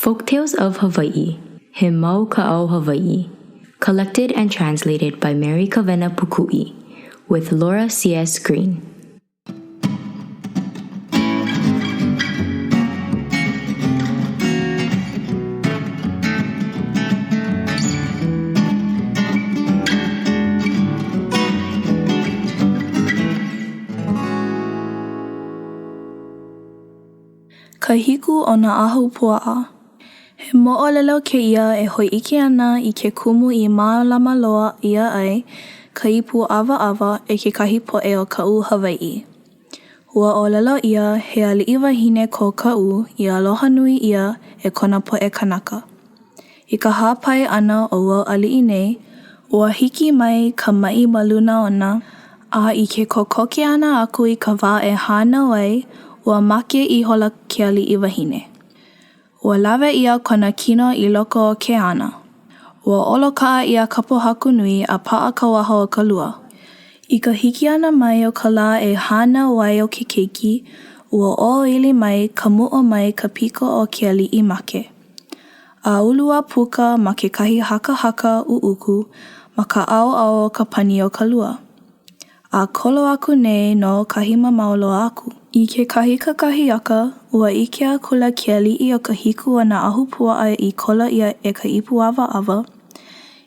Folktales of Hawaii, He Mau Ka'au Hawaii, collected and translated by Mary Kawena Pukui, with Laura C.S. Green. Ka hiku o nā Ahupuaʻa. He moʻolelo kēia e hoi ike ana I ke kumu I mālama loa ia ai ka ipu ʻawaʻawa e kekahi poʻe o kaʻu Hawaii. Ua ʻōlelo ia he aliʻi wahine ko kaʻu I aloha nui ia e kona poʻe kanaka. I ka hāpai ʻana o wau aliʻi nei, ua hiki mai ka maʻi ma luna ona, a I ke kokoke ana aku I ka wā e hānau ai, ua make I hola ke aliʻi wahine. Ua lawe ia kona kino I loko o ke ana. Ua olokaa ia kapo haku nui a paʻa ka waho o ka lua. I ka hiki ana mai o ka lā e hānau ai o ke keiki, ua ʻōili mai ka muʻo mai ka piko o ke aliʻi make. A ulua puka ma ke kahi haka uʻuku ma ka ʻaoʻao o ka pani o ka lua. A kolo aku nei no kahi mamaulo aku. I ke kahi kakahiaka, ua ike a kula ke aliʻi o ka hiku o nā Ahupuaʻa I kola ia e ka ipu ʻawaʻawa,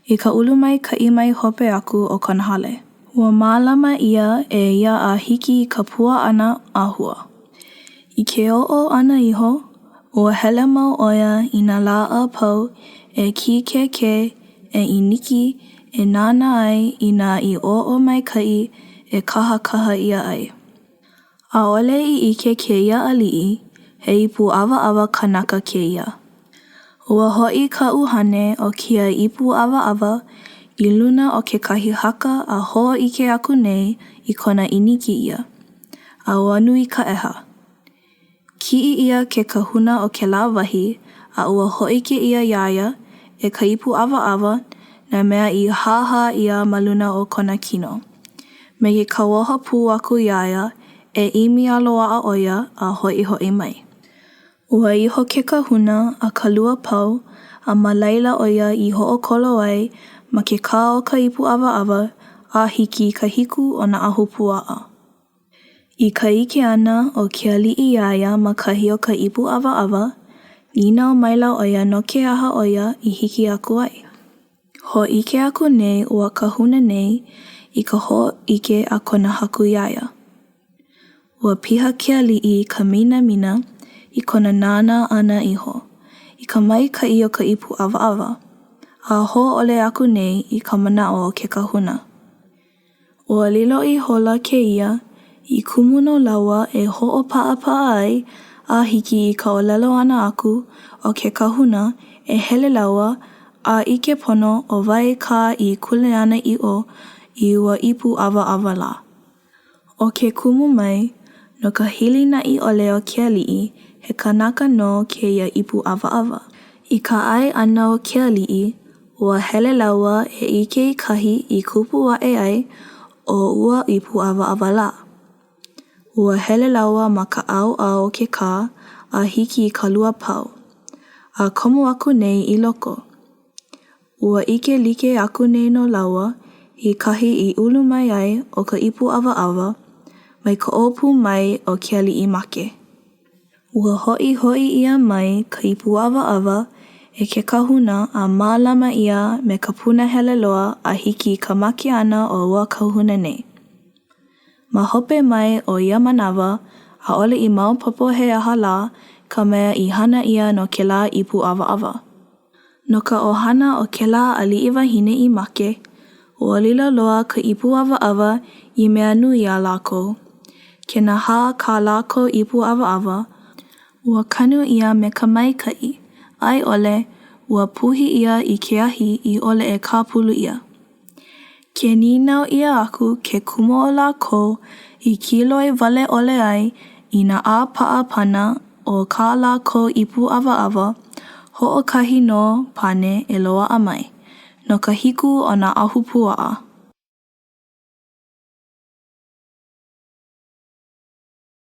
I ka ulu mai ka imai hope aku o kona hale. Ua mālama ia e ia a hiki I ka pua ʻana ʻāhua. I ke oʻo ʻana iho, ua hele mau ʻoia I nā lā ʻāpau e kīkeke, e iniki, e nāna ai I nā I oʻo mai kai e kaha ia ai. ʻAʻole I ike kēia aliʻi, he ipu ʻawaʻawa kanaka kēia. Ua hoʻi ka ʻuhane o kia ipu ʻawaʻawa I luna o ke kahi haka a hoʻoike aku nei I kona iniki ia, a ua nui ka ʻeha. Kiʻi ia ke kahuna o ke lā wahi, a ua hoʻike ia iaia e ka ipu ʻawaʻawa na mea I hāhā ia ma luna o kona kino. Me ke kauoha pū aku iaia, e imi a loaʻa ʻoia a hoʻihoʻi mai. Ua iho ke kahuna a ka lua pau a ma laila ʻoia I hoʻokolo ai ma ke kā o ka ipu ʻawaʻawa a hiki ka hiku o nā Ahupuaʻa. I ka ike ana o ke aliʻi iaia ma kahi o ka ipu ʻawaʻawa, nina o maila ʻoia no ke aha ʻoia I hiki aku ai. Hoʻike aku nei ua kahuna nei I ka hoʻike a kona haku iaia. Ua piha ke aliʻi ka minamina I kona nāna ʻana iho, I ka maikaʻi o ka ipu ʻawaʻawa, a hoʻole aku nei I ka manaʻo o ke kahuna. Ua lilo I hola kēia, I kumu no laua e hoʻopaʻapaʻa ai a hiki I ka ʻōlelo ʻana aku o ke kahuna e hele laua a ʻike pono o wae kā I kuleana iʻo I ua ipu ʻawaʻawa lā. O ke kumu mai, no ka hili naʻi ʻole o ke aliʻi, he kanaka no kēia ipu ʻawaʻawa. I ka ʻai ʻana o ke aliʻi, ua hele laua e ike I kahi I kupu aʻe ai o ua ipu ʻawaʻawa lā. Ua hele laua ma ka ʻaoʻao o ke kā a hiki I ka lua pau, a komo aku nei I loko. Ua ike like aku nei no laua I kahi I ulu mai ai o ka ipu ʻawaʻawa mai ka ʻōpū mai o ke aliʻi make. Ua hoʻi ia mai ka ipu ʻawaʻawa e ke kahuna a mālama ia me ka punahele loa a hiki ka make ʻana o ua kahuna nei. Ma hope mai o ia manawa, ʻaʻole I maopopo he aha lā ka mea I hana ia no ke lā ipu ʻawaʻawa. No ka ʻohana o ke lā aliʻi wahine I make, ua lila loa ka ipu ʻawaʻawa I mea nui a lākou. Ke nahā kā lākou ipu ʻawaʻawa, ua kanu ia me ka maikaʻi, ai ʻole, ua puhi ia I ke ahi I ʻole e kāpulu ia. Ke ninau ia aku ke kumu o lākou I kiloi wale ʻole ai I nā ʻāpaʻa pana o kā lākou ipu ʻawaʻawa, hoʻokahi nō pane e loaʻa mai, no ka hiku o nā Ahupuaʻa.